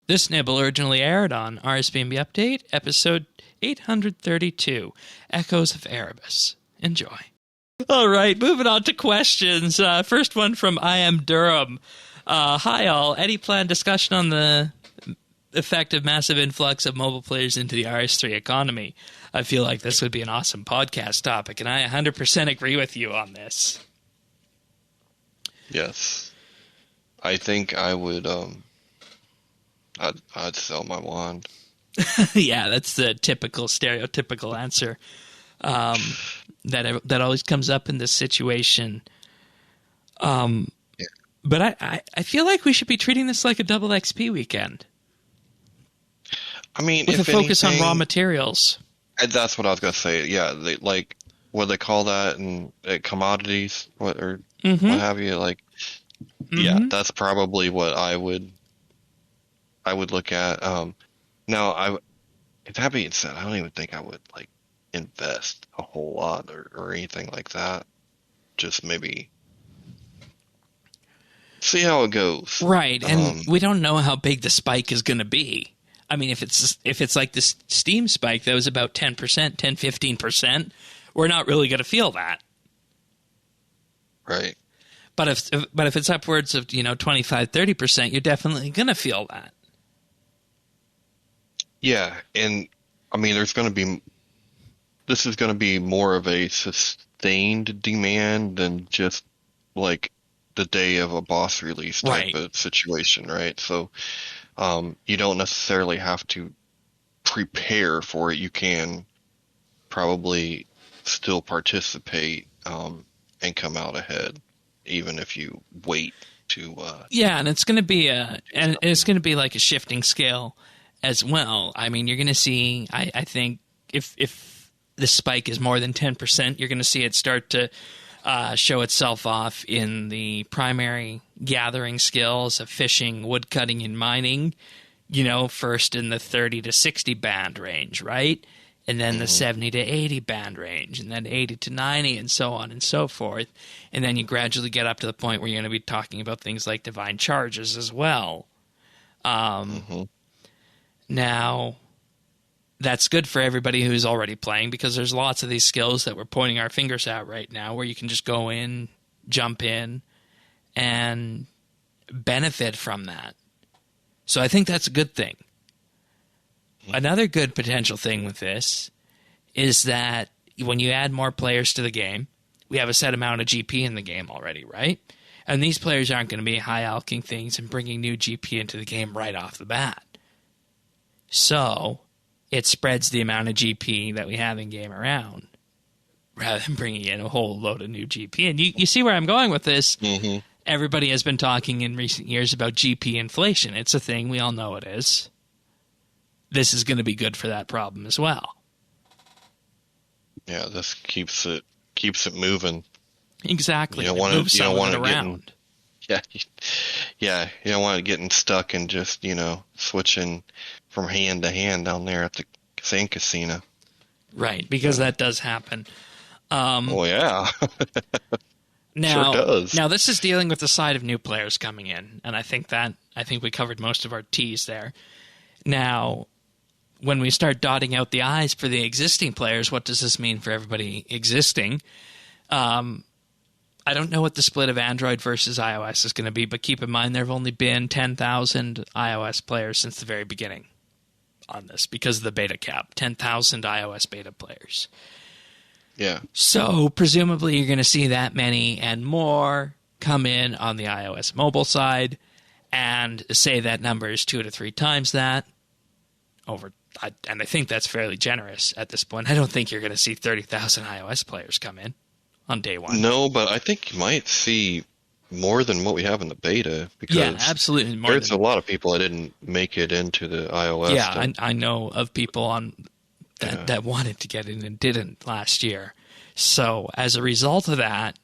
This nibble originally aired on RSBANDB Update, episode 832, Echoes of Erebus. Enjoy. All right, moving on to questions. First one from I Am Durham. Hi all. Any planned discussion on the effect of massive influx of mobile players into the RS3 economy? I feel like this would be an awesome podcast topic, and I 100% agree with you on this. Yes. I think I would, I'd sell my wand. Yeah, that's the typical, stereotypical answer that always comes up in this situation. Yeah. But I feel like we should be treating this like a double XP weekend. I mean, with a focus on raw materials. That's what I was gonna say. Yeah, they, like, what do they call that? And commodities, what have you? Like, yeah, that's probably what I would look at. Now, that being said, I don't even think I would like invest a whole lot or anything like that. Just maybe see how it goes. Right, and we don't know how big the spike is going to be. I mean, if it's like this Steam spike that was about 10%, 10-15%, we're not really going to feel that. Right. But if it's upwards of 25-30%, you're definitely going to feel that. Yeah, and I mean, this is going to be more of a sustained demand than just like the day of a boss release type of situation, right? So you don't necessarily have to prepare for it. You can probably still participate and come out ahead, even if you wait to. Yeah, and it's going to be it's going to be like a shifting scale as well. I mean, you're going to see. I think if the spike is more than 10%, you're going to see it start to show itself off in the primary gathering skills of fishing, woodcutting, and mining, first in the 30 to 60 band range, right? And then the 70 to 80 band range, and then 80 to 90, and so on and so forth. And then you gradually get up to the point where you're going to be talking about things like divine charges as well. Now, that's good for everybody who's already playing, because there's lots of these skills that we're pointing our fingers at right now where you can just go in, jump in, and benefit from that. So I think that's a good thing. Another good potential thing with this is that when you add more players to the game, we have a set amount of GP in the game already, right? And these players aren't going to be high-alking things and bringing new GP into the game right off the bat. So it spreads the amount of GP that we have in game around, rather than bringing in a whole load of new GP. And you see where I'm going with this. Everybody has been talking in recent years about GP inflation. It's a thing. We all know it is. This is going to be good for that problem as well. Yeah, this keeps it moving. Exactly. You don't want it around. Yeah, you don't want it getting stuck and just, switching from hand to hand down there at the sand casino. Right, because that does happen. Oh, yeah. Now, sure does. Now, this is dealing with the side of new players coming in, and I think we covered most of our T's there. Now, when we start dotting out the I's for the existing players, what does this mean for everybody existing? I don't know what the split of Android versus iOS is going to be, but keep in mind there have only been 10,000 iOS players since the very beginning on this because of the beta cap. 10,000 iOS beta players. Yeah. So presumably you're going to see that many and more come in on the iOS mobile side, and say that number is 2 to 3 times that and I think that's fairly generous at this point. I don't think you're going to see 30,000 iOS players come in on day one. No, but I think you might see more than what we have in the beta. Because absolutely. There's a lot of people that didn't make it into the iOS. Yeah, I know of people that wanted to get in and didn't last year. So as a result of that,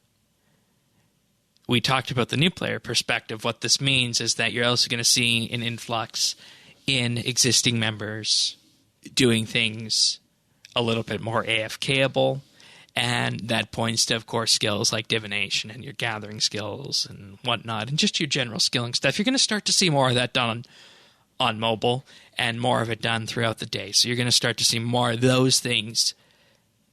we talked about the new player perspective. What this means is that you're also going to see an influx in existing members doing things a little bit more AFK-able. And that points to, of course, skills like divination and your gathering skills and whatnot, and just your general skilling stuff. You're going to start to see more of that done on mobile and more of it done throughout the day. So you're going to start to see more of those things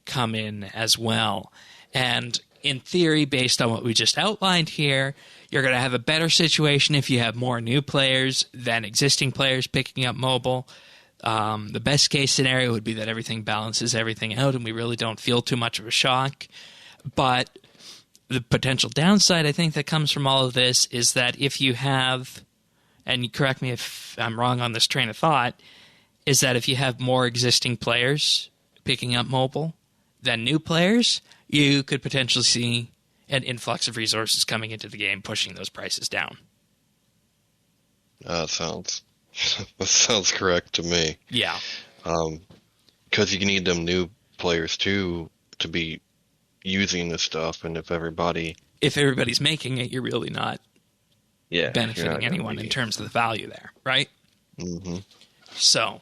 come in as well. And in theory, based on what we just outlined here, you're going to have a better situation if you have more new players than existing players picking up mobile. The best case scenario would be that everything balances everything out and we really don't feel too much of a shock. But the potential downside, I think, that comes from all of this is that if you have, and correct me if I'm wrong on this train of thought, is that if you have more existing players picking up mobile than new players, you could potentially see an influx of resources coming into the game, pushing those prices down. That sounds correct to me. Yeah. Because you need them new players, too, to be using this stuff, and if everybody's making it, you're really not benefiting anyone in terms of the value there, right? Mm-hmm. So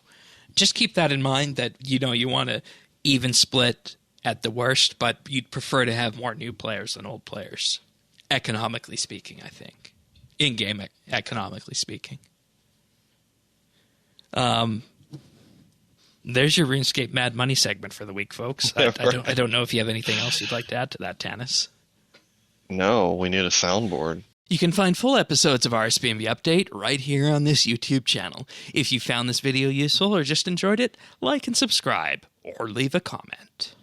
just keep that in mind that, you want to even split at the worst, but you'd prefer to have more new players than old players, economically speaking, I think. In-game economically speaking. There's your RuneScape Mad Money segment for the week, folks. I don't know if you have anything else you'd like to add to that, Tanis. No, we need a soundboard. You can find full episodes of RSBANDB Update right here on this YouTube channel. If you found this video useful or just enjoyed it, like and subscribe, or leave a comment.